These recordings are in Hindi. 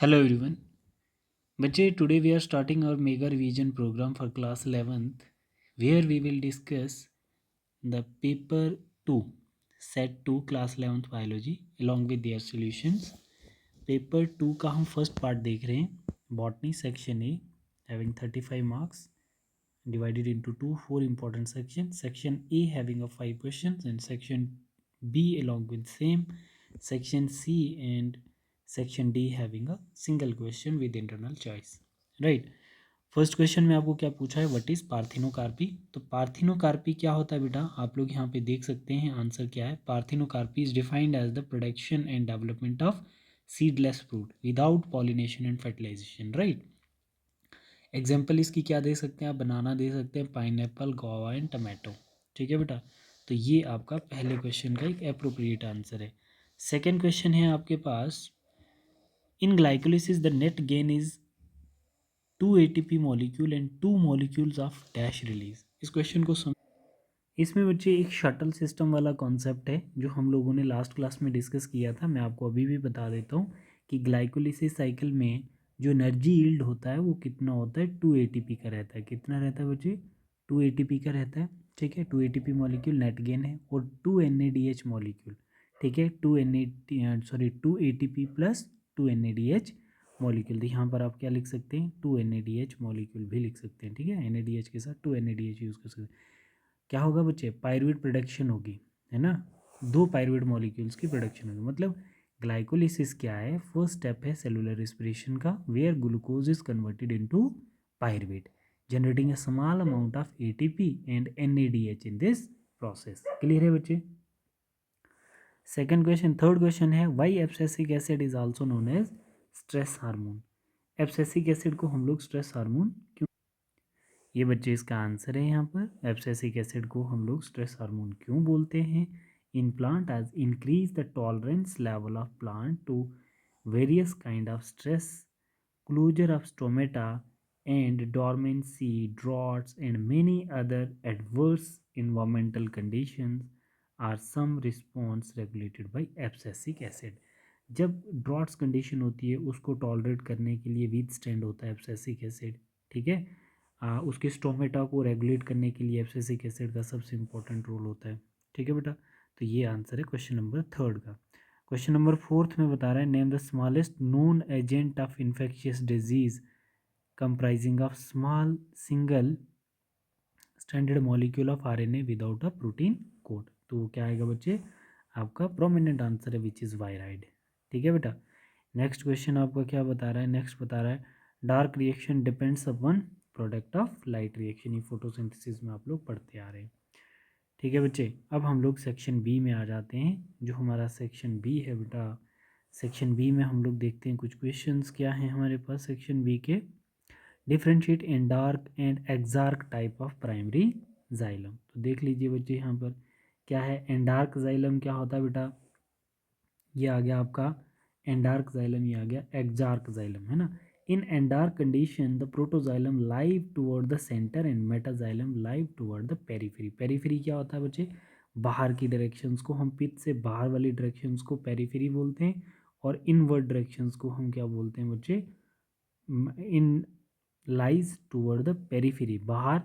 Hello everyone. बच्चे today we are starting our mega revision program for class 11th where we will discuss the paper 2 set 2 class 11th biology along with their solutions. Paper 2 का हम first part देख रहे हैं botany section A having 35 marks divided into four important sections. Section A having a 5 questions and section B along with same, section C and section D having a single question with internal choice right. First question में आपको क्या पूछा है, व्हाट इज पार्थिनोकार्पी. तो पार्थिनोकार्पी क्या होता है बेटा, आप लोग यहाँ पे देख सकते हैं आंसर क्या है. Parthenocarpy is defined as the production and development of seedless fruit without pollination and fertilisation. Right. Example इसकी क्या दे सकते हैं आप, बनाना दे सकते हैं, पाइनएप्पल, गोवा एंड टमाटो. ठीक है बेटा, तो ये आपका पहले क्वेश्चन का एक अप्रोप्रिएट आंसर है. सेकेंड क्वेश्चन है आपके पास, in glycolysis the net gain is 2 ATP molecule and 2 molecules of dash release. इस क्वेश्चन को इसमें बच्चे एक शटल सिस्टम वाला कॉन्सेप्ट है जो हम लोगों ने लास्ट क्लास में डिस्कस किया था. मैं आपको अभी भी बता देता हूँ कि ग्लाइकोलिसिस साइकिल में जो एनर्जी यील्ड होता है वो कितना होता है, 2 ATP का रहता है. कितना रहता है बच्चे, 2 ATP का रहता है. ठीक है, 2 ATP मॉलिक्यूल नेट गेन है और 2 NADH मॉलिक्यूल. ठीक है, 2 ATP प्लस 2 NADH मॉलिक्यूल. तो यहाँ पर आप क्या लिख सकते हैं, 2 NADH मॉलिक्यूल भी लिख सकते हैं. ठीक है, NADH के साथ 2 NADH यूज़ कर सकते हैं. क्या होगा बच्चे, पायरुवेट प्रोडक्शन होगी, है ना, 2 पायरुवेट मॉलिक्यूल्स की प्रोडक्शन होगी. मतलब ग्लाइकोलिसिस क्या है, फर्स्ट स्टेप है सेलुलर रेस्पिरेशन का, where glucose is converted into pyruvate generating a small amount of ATP and NADH in this process. Clear है बच्चे. सेकेंड क्वेश्चन, थर्ड क्वेश्चन है, why abscisic acid is also known as stress hormone. Abscisic acid को हम लोग स्ट्रेस हार्मोन क्यों, ये बच्चे इसका आंसर है यहाँ पर. एब्सिसिक एसिड को हम लोग स्ट्रेस हार्मोन क्यों बोलते हैं, in plant as increase the tolerance level of plant to various kind of stress, closure of stomata and dormancy, droughts and many other adverse environmental conditions are some response regulated by abscisic acid. जब ड्रॉट्स कंडीशन होती है उसको टॉलरेट करने के लिए वीथ स्टैंड होता है एब्सिसिक एसिड. ठीक है, उसके स्टोमेटा को रेगुलेट करने के लिए एब्सिसिक एसिड का सबसे इंपॉर्टेंट रोल होता है. ठीक है बेटा, तो ये आंसर है क्वेश्चन नंबर थर्ड का. क्वेश्चन नंबर फोर्थ में बता रहा है, name the smallest known agent of infectious disease comprising of small single stranded molecule of RNA without a protein code. तो क्या आएगा बच्चे, आपका प्रोमिनेंट आंसर है विच इज़ वायराइड. ठीक है बेटा. नेक्स्ट क्वेश्चन आपका क्या बता रहा है, नेक्स्ट बता रहा है, dark reaction depends upon product of light reaction. ये फोटोसिंथेसिस में आप लोग पढ़ते आ रहे हैं. ठीक है बच्चे, अब हम लोग सेक्शन बी में आ जाते हैं. जो हमारा सेक्शन बी है बेटा, सेक्शन बी में हम लोग देखते हैं कुछ क्वेश्चंस क्या हैं हमारे पास सेक्शन बी के. Differentiate endarch and exarch type of primary xylem. तो देख लीजिए बच्चे यहाँ पर क्या है, एंडार्क जाइलम क्या होता है बेटा, ये आ गया आपका एंडार्क जाइलम, ये आ गया एक्सार्क जाइलम, है ना. In endarch condition the protoxylem live toward the centre and metaxylem live toward the periphery. Periphery क्या होता है बच्चे, बाहर की डायरेक्शंस को, हम पिच से बाहर वाली डायरेक्शंस को पेरीफेरी बोलते हैं और इनवर्ड डायरेक्शंस को हम क्या बोलते हैं बच्चे, इन लाइज टूवर्ड द पेरीफेरी बाहर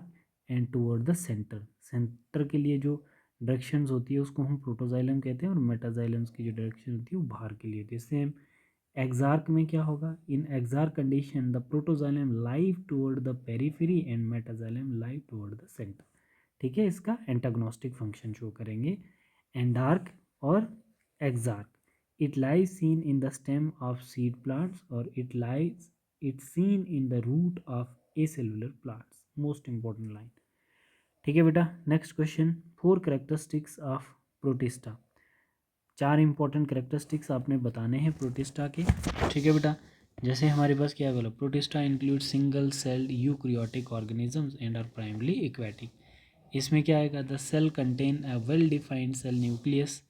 and toward the centre. Centre के लिए जो डायरेक्शंस होती है उसको हम प्रोटोजाइलम कहते हैं और मेटाजाइलम्स की जो डायरेक्शन होती है वो बाहर के लिए होती है. सेम एक्सार्क में क्या होगा, in exarch condition the protoxylem live toward the periphery and metaxylem live toward the centre. ठीक है, इसका एंटागोनिस्टिक फंक्शन शो करेंगे एंडार्क और exarch. It lies seen in the stem of seed plants और it lies it's seen in the root of acellular plants. Most important line. ठीक है बेटा. Next question, 4 characteristics of protista. 4 important characteristics आपने बताने हैं प्रोटिस्टा के. ठीक है बेटा, जैसे हमारे पास क्या बोला, protista include single celled eukaryotic organisms and are primary aquatic. इसमें क्या आएगा, the cell contain a well defined cell nucleus,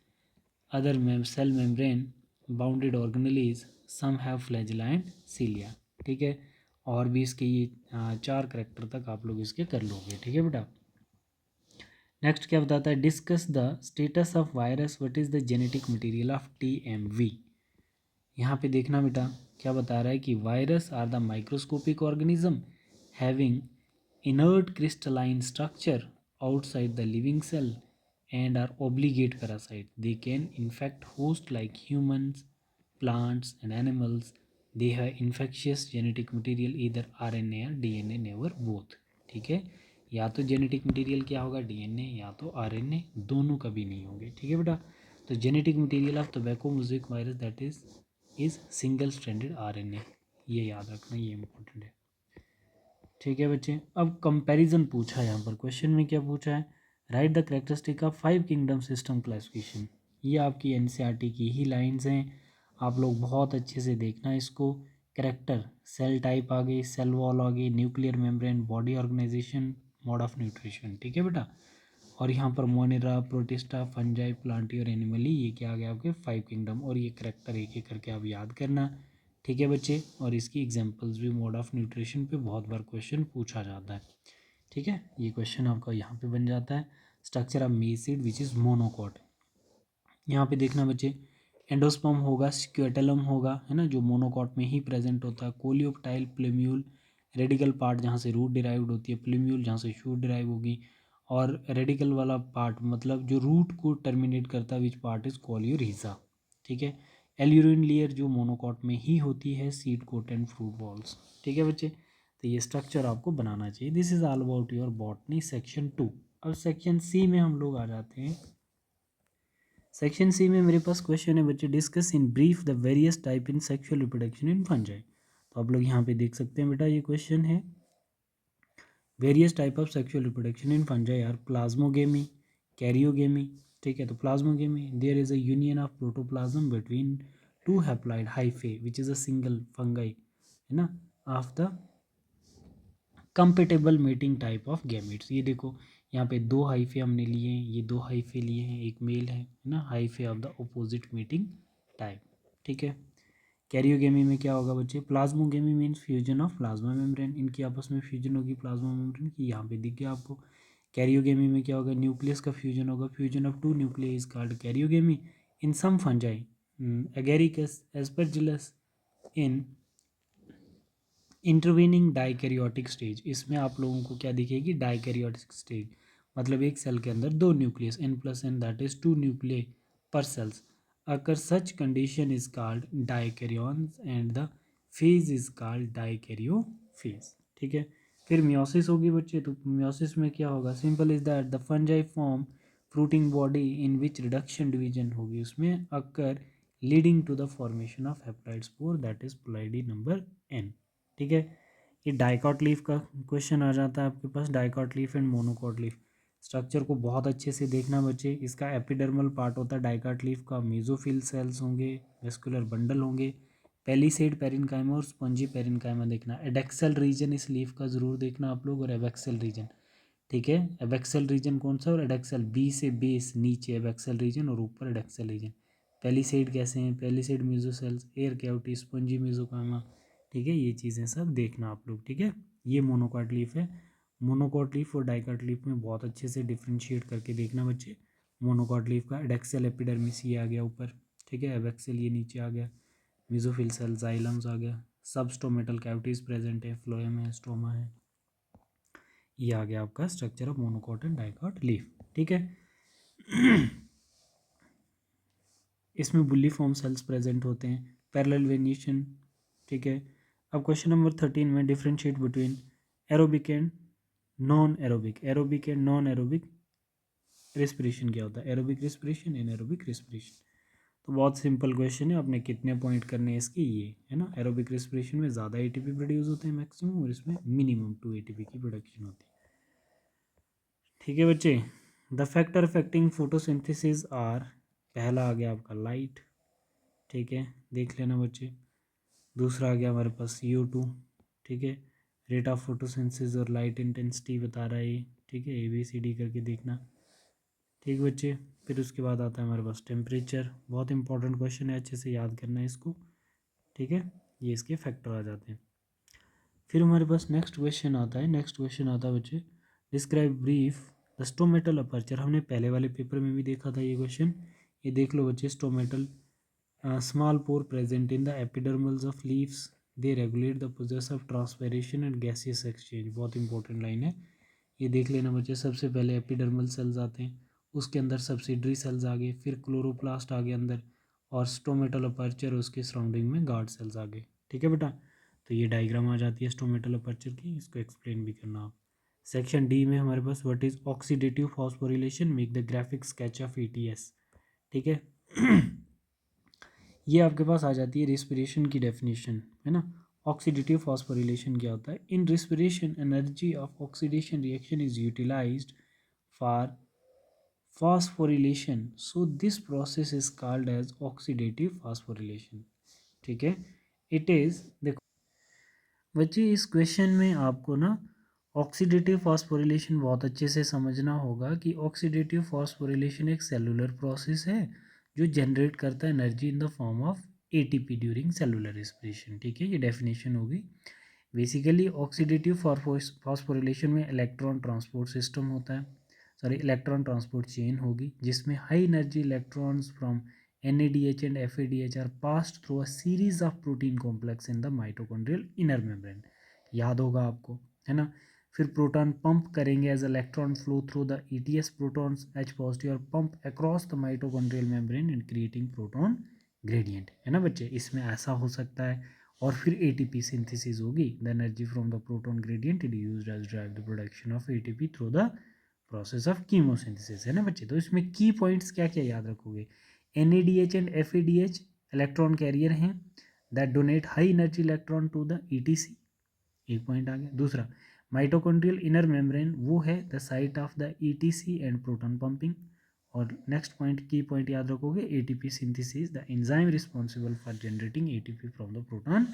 other cell membrane, bounded organelles, some have flagella and cilia. ठीक है, और भी इसके ये 4 करेक्टर तक आप लोग इसके कर लोगे. ठीक है बेटा. नेक्स्ट क्या बताता है, discuss the status of virus, what is the genetic material of TMV. यहाँ पे देखना बेटा क्या बता रहा है कि virus are the microscopic organism having inert crystalline structure outside the living cell and are obligate parasite. They can infect hosts like humans, plants and animals. They have infectious genetic material either RNA or DNA, never both. ठीक है, या तो जेनेटिक मटेरियल क्या होगा डीएनए या तो आरएनए, दोनों कभी नहीं होंगे। ठीक है बेटा, तो genetic material of tobacco mosaic virus that is single stranded RNA, ये याद रखना, ये इंपॉर्टेंट है। ठीक है बच्चे, अब कंपैरिजन पूछा है यहाँ पर, क्वेश्चन में क्या पूछा है, right the characteristic of 5 kingdom system classification. ये आपकी एनसीईआरटी की ही लाइंस हैं, आप लोग बहुत अच्छे से देखना इसको। करेक्टर, सेल टाइप आ गई, सेल वॉल आ गई, nuclear membrane, body organisation, mode of nutrition. ठीक है बेटा, और यहाँ पर मोनेरा, प्रोटिस्टा, फंजाई, प्लांटी और एनिमली, ये क्या आ गया आपके 5 किंगडम, और ये करेक्टर एक एक करके आप याद करना। ठीक है बच्चे, और इसकी एग्जांपल्स भी मोड ऑफ न्यूट्रिशन पे बहुत बार क्वेश्चन पूछा जाता है। ठीक है, ये क्वेश्चन आपका यहाँ पे बन जाता है। स्ट्रक्चर ऑफ मेज सीड विच इज़ मोनोकॉट, यहाँ पे देखना बच्चे, एंडोस्पर्म होगा, स्क्यूटेलम होगा, है ना, जो मोनोकॉट में ही प्रेजेंट होता है। कोलियोप्टाइल, प्लेम्यूल, रेडिकल पार्ट जहाँ से रूट डिराइव्ड होती है, प्लेम्यूल जहाँ से शूट डिराइव होगी, और रेडिकल वाला पार्ट मतलब जो रूट को टर्मिनेट करता है, विच पार्ट इज कोलियोरिजा। ठीक है, एल्यूरिन लेयर जो मोनोकॉट में ही होती है, seed coat and fruit walls. ठीक है बच्चे, तो ये स्ट्रक्चर आपको बनाना चाहिए। This is all about your botany section 2। अब सेक्शन सी में हम लोग आ जाते हैं। सेक्शन सी में मेरे पास क्वेश्चन है बच्चे, discuss in brief the various type in sexual reproduction in fungi. तो आप लोग यहाँ पे देख सकते हैं बेटा, ये क्वेश्चन है, various type of sexual reproduction in fungi are plasmogamy, karyogamy. ठीक है, तो plasmogamy, there is a union of protoplasm between two haploid hyphae which is a single fungi, है ना, of the compatible mating type of gametes. ये देखो यहाँ पे दो हाइफे हमने लिए हैं, ये दो हाइफे लिए हैं, एक मेल है ना, hyphae of the opposite meeting type. ठीक है, कैरियोगेमी में क्या होगा बच्चे, plasmogamy means fusion of plasma membrane, इनकी आपस में फ्यूजन होगी प्लाज्मा मेम्ब्रेन की, यहाँ पे दिख गया आपको। कैरियोगेमी में क्या होगा, न्यूक्लियस का फ्यूजन होगा, fusion of two nucleus is called karyogamy. In some fungi, Agaricus, Aspergillus, in intervening dikaryotic stage, इसमें आप लोगों को क्या दिखेगी, डाइकैरियोटिक स्टेज, मतलब एक सेल के अंदर दो nucleus, n plus N that is two nuclei per cells occur, such condition is called dikaryons and the phase is called dikaryophase. ठीक है, फिर मियोसिस होगी बच्चे, तो मियोसिस में क्या होगा, simple is that the fungi form fruiting body in which reduction division होगी उसमें occur, leading to the formation of haploid spore that is ploidy number n। ठीक है, ये डाइकॉट लीफ का क्वेश्चन आ जाता है आपके पास, dicot leaf and monocot leaf. Structure को बहुत अच्छे से देखना बच्चे, इसका एपिडर्मल पार्ट होता है डाइकॉट लीफ का, मेसोफिल सेल्स होंगे, वेस्कुलर बंडल होंगे, पेलिसेड पेरिनकाइमा और स्पंजी पेरिनकाइमा देखना, एडेक्सल रीजन इस लीफ का जरूर देखना आप लोग, और एबैक्सल रीजन। ठीक है, एबैक्सल रीजन कौन सा, और एडेक्सल, बी से बेस नीचे एबैक्सल रीजन और ऊपर एडेक्सल रीजन। पेलिसेड कैसे हैं, पेलिसेड मेसोसेल्स, एयर कैविटी, स्पंजी मेसोकाइमा। ठीक है, ये चीज़ें सब देखना आप लोग। ठीक है, ये मोनोकॉट लीफ है, मोनोकॉट लीफ और डाइकॉट लीफ में बहुत अच्छे से डिफ्रेंशिएट करके देखना बच्चे। मोनोकॉट लीफ का एडेक्सल एपिडर्मिस ये आ गया ऊपर, ठीक है, एबैक्सल ये नीचे आ गया, मेसोफिल सेल जाइलम्स आ गया, सब स्टोमेटल कैविटीज प्रेजेंट है, फ्लोएम है, स्टोमा है, ये आ गया आपका structure of monocot and dicot leaf. ठीक है, इसमें बुल्ली फॉर्म सेल्स प्रेजेंट होते हैं, पैरेलल वेनिएशन। ठीक है, अब क्वेश्चन नंबर 13 में differentiate between aerobic and non aerobic, aerobic and non aerobic respiration क्या होता है, एरोबिक रेस्पिरेशन, एनारोबिक रेस्पिरेशन। तो बहुत सिंपल क्वेश्चन है, आपने कितने पॉइंट करने हैं इसके, ये है ना, एरोबिक रेस्पिरेशन में ज़्यादा एटीपी प्रोड्यूस होते हैं मैक्सिमम, और इसमें मिनिमम 2 एटीपी की प्रोडक्शन होती है। ठीक है बच्चे, the factor affecting photosynthesis are, पहला आ गया आपका लाइट। ठीक है, देख लेना बच्चे, दूसरा आ गया हमारे पास CO2। ठीक है, रेट ऑफ फोटोसिंथेसिस और लाइट इंटेंसिटी बता रहा है ये। ठीक है, ABCD करके देखना। ठीक बच्चे, फिर उसके बाद आता है हमारे पास टेम्परेचर, बहुत इंपॉर्टेंट क्वेश्चन है, अच्छे से याद करना है इसको। ठीक है, ये इसके फैक्टर आ जाते हैं। फिर हमारे पास नेक्स्ट क्वेश्चन आता है, नेक्स्ट क्वेश्चन आता है बच्चे, describe brief the stomatal aperture. हमने पहले वाले पेपर में भी देखा था ये क्वेश्चन, ये देख लो बच्चे, stomatal small pore present in the epidermals of leaves. They regulate the process of transpiration and gaseous exchange. बहुत इंपॉर्टेंट लाइन है, ये देख लेना बच्चे. सबसे पहले एपिडर्मल सेल्स आते हैं, उसके अंदर सब्सिडरी सेल्स आ गए, फिर क्लोरोप्लास्ट आ गए अंदर, और स्टोमेटल अपर्चर उसके सराउंडिंग में गार्ड सेल्स आ गए. ठीक है बेटा, तो ये डायग्राम आ जाती है स्टोमेटल अपर्चर की, इसको एक्सप्लेन भी करना आप. सेक्शन डी में हमारे पास what is oxidative phosphorylation, make the graphic sketch of ETS. ठीक है. ये आपके पास आ जाती है रिस्पिरेशन की डेफिनेशन, है ना. ऑक्सीडेटिव फॉस्फोरिलेशन क्या होता है? In respiration energy of oxidation reaction is utilised for phosphorylation, so this process is called as oxidative phosphorylation. ठीक है. इट इज, देखो बच्चे इस क्वेश्चन में आपको ना ऑक्सीडेटिव फॉस्फोरिलेशन बहुत अच्छे से समझना होगा कि ऑक्सीडेटिव फॉस्फोरिलेशन एक सेलुलर प्रोसेस है जो जनरेट करता है energy in the form of ATP during cellular respiration. ठीक है, ये डेफिनेशन होगी. बेसिकली ऑक्सीडेटिव फॉस्फोरिलेशन में इलेक्ट्रॉन ट्रांसपोर्ट सिस्टम होता है, सॉरी इलेक्ट्रॉन ट्रांसपोर्ट चेन होगी, जिसमें high energy electrons from NADH and FADH are passed through a series of protein complex in the mitochondrial inner membrane. याद होगा आपको, है ना. फिर प्रोटॉन पंप करेंगे as electron flow through the ETS protons H positive और pump across the mitochondrial membrane and creating proton gradient, है ना बच्चे. इसमें ऐसा हो सकता है. और फिर ATP सिंथेसिस होगी. The energy from the proton gradient it used as drive the production of ATP through the process of chemosynthesis, है ना बच्चे. तो इसमें की पॉइंट्स क्या क्या याद रखोगे? NADH and FADH electron carrier हैं that donate high energy electron to the ETC. एक पॉइंट आ गया. दूसरा, माइटोकॉन्ड्रियल इनर मेम्ब्रेन वो है the site of the ETC and proton pumping. और नेक्स्ट पॉइंट, की पॉइंट याद रखोगे, ATP synthesis the enzyme responsible for generating ATP from the proton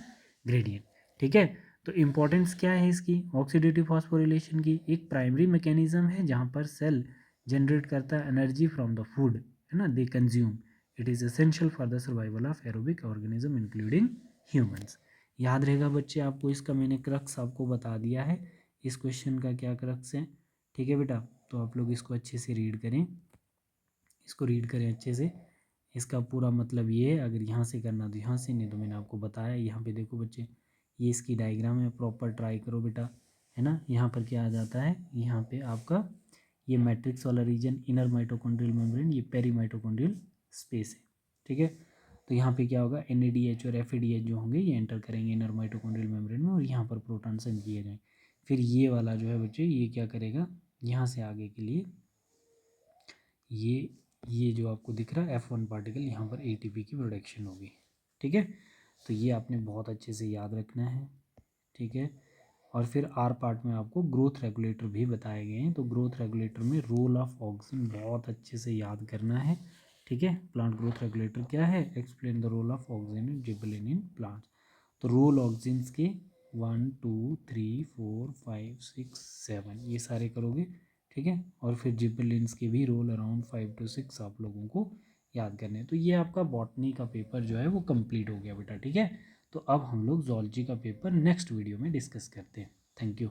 gradient. ठीक है. तो इंपॉर्टेंस क्या है इसकी, ऑक्सीडेटिव फॉस्फोरिलेशन की? एक प्राइमरी मैकेनिज्म है जहाँ पर सेल जनरेट करता है एनर्जी फ्रॉम द फूड, है ना, they consume. It is essential for the survival of aerobic organism including humans. याद रहेगा बच्चे आपको, इसका मैंने क्रक्स आपको बता दिया है. इस क्वेश्चन का क्या क्रक्स है. ठीक है बेटा, तो आप लोग इसको अच्छे से रीड करें, इसको रीड करें अच्छे से. इसका पूरा मतलब ये है, अगर यहाँ से करना तो यहाँ से, नहीं तो मैंने आपको बताया. यहाँ पे देखो बच्चे, ये इसकी डायग्राम है, प्रॉपर ट्राई करो बेटा, है ना. यहाँ पर क्या आ जाता है, यहाँ पे आपका ये मैट्रिक्स वाला रीजन इनर माइटोकॉन्ड्रियल मेम्ब्रेन, ये पेरी माइटोकॉन्ड्रियल स्पेस है. ठीक है. तो यहाँ पे क्या होगा, NADH और FADH जो होंगे ये एंटर करेंगे इनर माइटोकॉन्ड्रियल मेम्ब्रेन में, और यहाँ पर प्रोटॉन सेंड किए जाएंगे. फिर ये वाला जो है बच्चे, ये क्या करेगा, यहाँ से आगे के लिए ये जो आपको दिख रहा है F1 पार्टिकल, यहाँ पर ATP की प्रोडक्शन होगी. ठीक है. तो ये आपने बहुत अच्छे से याद रखना है. ठीक है. और फिर R पार्ट में आपको ग्रोथ रेगुलेटर भी बताए गए हैं. तो ग्रोथ रेगुलेटर में रोल ऑफ ऑक्सिन बहुत अच्छे से याद करना है. ठीक है. प्लांट ग्रोथ रेगुलेटर क्या है, explain the role of auxin in gibberellin in plants. तो रोल ऑक्सिन्स के 1 2 3 4 5 6 7 ये सारे करोगे. ठीक है. और फिर जिबरेलिन्स के भी रोल अराउंड 5 to 6 आप लोगों को याद करने हैं. तो ये आपका बॉटनी का पेपर जो है वो कंप्लीट हो गया बेटा. ठीक है. तो अब हम लोग जूलॉजी का पेपर नेक्स्ट वीडियो में डिस्कस करते हैं. Thank you.